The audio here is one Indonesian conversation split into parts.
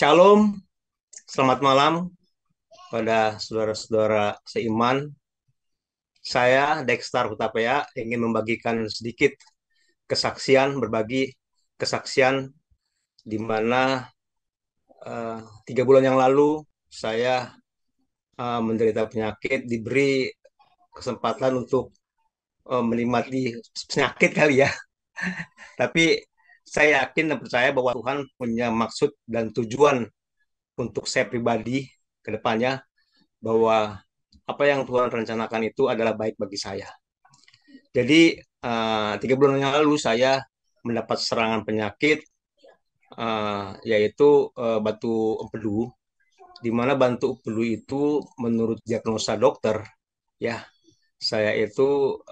Shalom, selamat malam pada saudara-saudara seiman. Saya Dexter Hutapea ingin membagikan sedikit berbagi kesaksian di mana 3 bulan yang lalu saya menderita penyakit, diberi kesempatan untuk menikmati penyakit kali ya. Tapi saya yakin dan percaya bahwa Tuhan punya maksud dan tujuan untuk saya pribadi ke depannya, bahwa apa yang Tuhan rencanakan itu adalah baik bagi saya. Jadi 3 bulan yang lalu saya mendapat serangan penyakit, yaitu batu empedu, di mana batu empedu itu menurut diagnosa dokter, ya, saya itu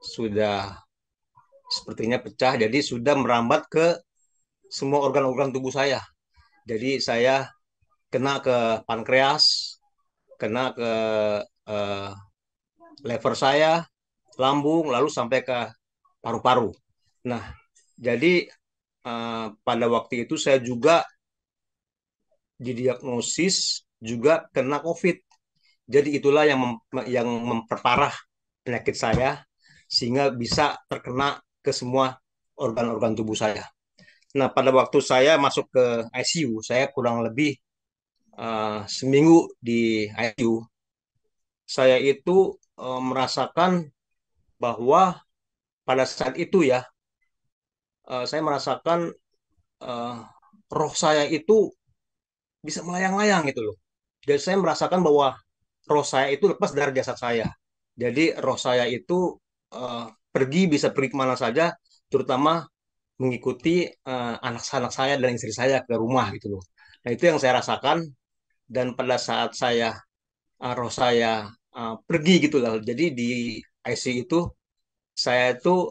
sudah sepertinya pecah, jadi sudah merambat ke semua organ-organ tubuh saya. Jadi saya kena ke pankreas, kena ke eh, lever saya, lambung, lalu sampai ke paru-paru. Nah, jadi pada waktu itu saya juga didiagnosis juga kena COVID. Jadi itulah yang memperparah penyakit saya sehingga bisa terkena ke semua organ-organ tubuh saya. Nah, pada waktu saya masuk ke ICU, saya kurang lebih seminggu di ICU. Saya itu merasakan bahwa pada saat itu ya, saya merasakan eh, roh saya itu bisa melayang-layang gitu loh. Jadi saya merasakan bahwa roh saya itu lepas dari jasad saya. Jadi roh saya itu eh, bisa pergi kemana saja, terutama mengikuti anak-anak saya dan istri saya ke rumah gitu loh. Nah itu yang saya rasakan, dan pada saat roh saya pergi gitu loh. Jadi di ICU itu saya itu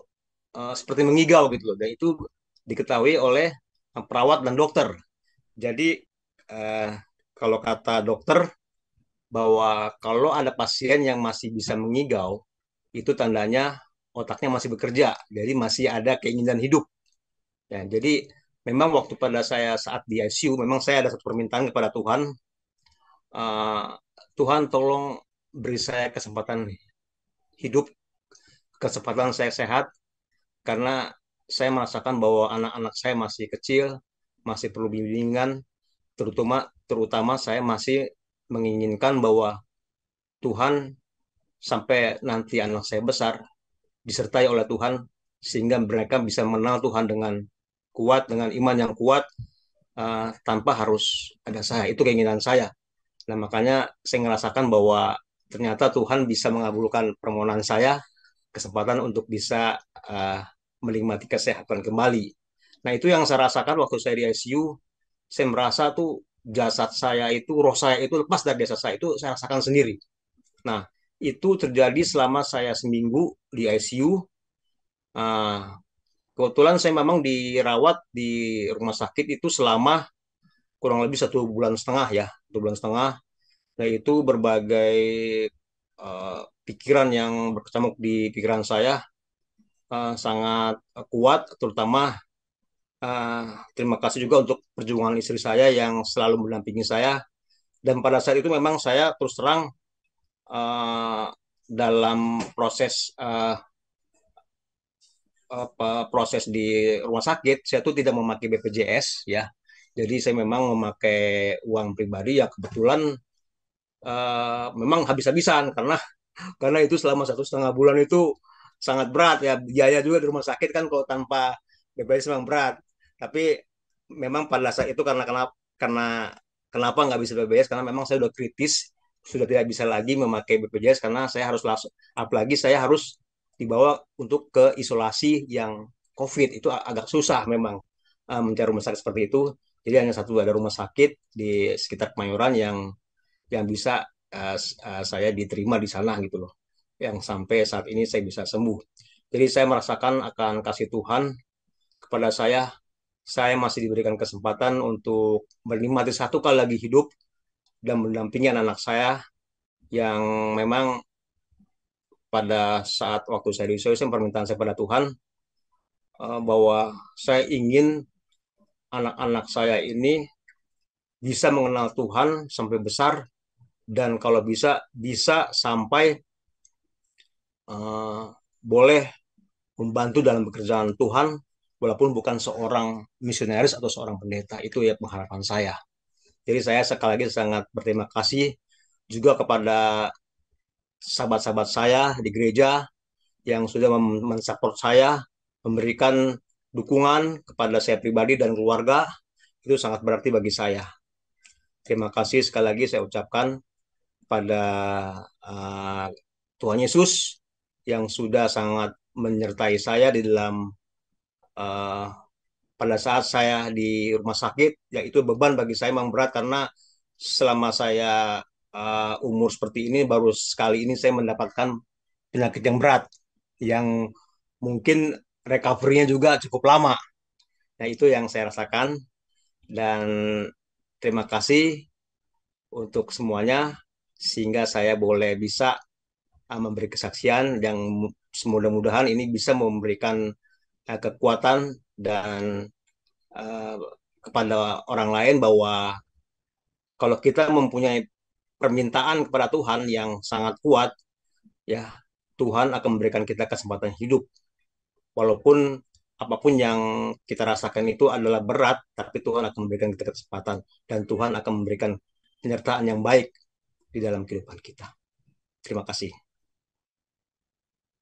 seperti mengigau gitu loh. Dan itu diketahui oleh perawat dan dokter. Jadi eh, kalau kata dokter, bahwa kalau ada pasien yang masih bisa mengigau, itu tandanya otaknya masih bekerja, jadi masih ada keinginan hidup. Ya, jadi memang waktu pada saya saat di ICU, memang saya ada satu permintaan kepada Tuhan. eh, Tuhan tolong beri saya kesempatan hidup, kesempatan saya sehat, karena saya merasakan bahwa anak-anak saya masih kecil, masih perlu bimbingan, terutama terutama saya masih menginginkan bahwa Tuhan, sampai nanti anak saya besar, disertai oleh Tuhan, sehingga mereka bisa mengenal Tuhan dengan kuat, dengan iman yang kuat, tanpa harus ada saya. Itu keinginan saya. Nah, makanya saya merasakan bahwa ternyata Tuhan bisa mengabulkan permohonan saya, kesempatan untuk bisa uh, menikmati kesehatan kembali. Nah, itu yang saya rasakan waktu saya di ICU. Saya merasa tuh jasad saya itu, roh saya itu lepas dari jasad saya, itu saya rasakan sendiri. Nah, itu terjadi selama saya seminggu di ICU. Ah, Kebetulan saya memang dirawat di rumah sakit itu selama kurang lebih 1,5 bulan ya, 1,5 bulan. Nah itu berbagai pikiran yang berkecamuk di pikiran saya sangat kuat, terutama eh, terima kasih juga untuk perjuangan istri saya yang selalu mendampingi saya. Dan pada saat itu memang saya terus terang, eh, dalam proses di rumah sakit, saya tuh tidak memakai BPJS ya. Jadi saya memang memakai uang pribadi ya, kebetulan memang habis-habisan, karena itu selama 1,5 bulan itu sangat berat ya, biaya juga di rumah sakit kan kalau tanpa BPJS memang berat. Tapi memang pada saat itu karena kenapa nggak bisa BPJS, karena memang saya sudah kritis, sudah tidak bisa lagi memakai BPJS, karena saya harus langsung, apalagi saya harus dibawa untuk ke isolasi yang COVID, itu agak susah memang mencari rumah sakit seperti itu. Jadi hanya satu ada rumah sakit di sekitar Kemayoran yang bisa saya diterima di sana gitu loh. Yang sampai saat ini saya bisa sembuh. Jadi saya merasakan akan kasih Tuhan kepada saya masih diberikan kesempatan untuk menikmati satu kali lagi hidup dan mendampingi anak-anak saya yang memang pada saat waktu saya di Swiss, permintaan saya pada Tuhan bahwa saya ingin anak-anak saya ini bisa mengenal Tuhan sampai besar, dan kalau bisa bisa sampai eh, boleh membantu dalam pekerjaan Tuhan walaupun bukan seorang misionaris atau seorang pendeta. Itu ya pengharapan saya. Jadi saya sekali lagi sangat berterima kasih juga kepada sahabat-sahabat saya di gereja yang sudah mensupport saya, memberikan dukungan kepada saya pribadi dan keluarga. Itu sangat berarti bagi saya. Terima kasih sekali lagi saya ucapkan pada uh, Tuhan Yesus yang sudah sangat menyertai saya di dalam uh, pada saat saya di rumah sakit. Yaitu beban bagi saya memang berat karena selama saya umur seperti ini baru sekali ini saya mendapatkan penyakit yang berat yang mungkin recovery-nya juga cukup lama. Nah, itu yang saya rasakan, dan terima kasih untuk semuanya sehingga saya boleh bisa memberi kesaksian yang semudah-mudahan ini bisa memberikan kekuatan dan uh, kepada orang lain bahwa kalau kita mempunyai permintaan kepada Tuhan yang sangat kuat, ya Tuhan akan memberikan kita kesempatan hidup. Walaupun apapun yang kita rasakan itu adalah berat, tapi Tuhan akan memberikan kita kesempatan dan Tuhan akan memberikan penyertaan yang baik di dalam kehidupan kita. Terima kasih.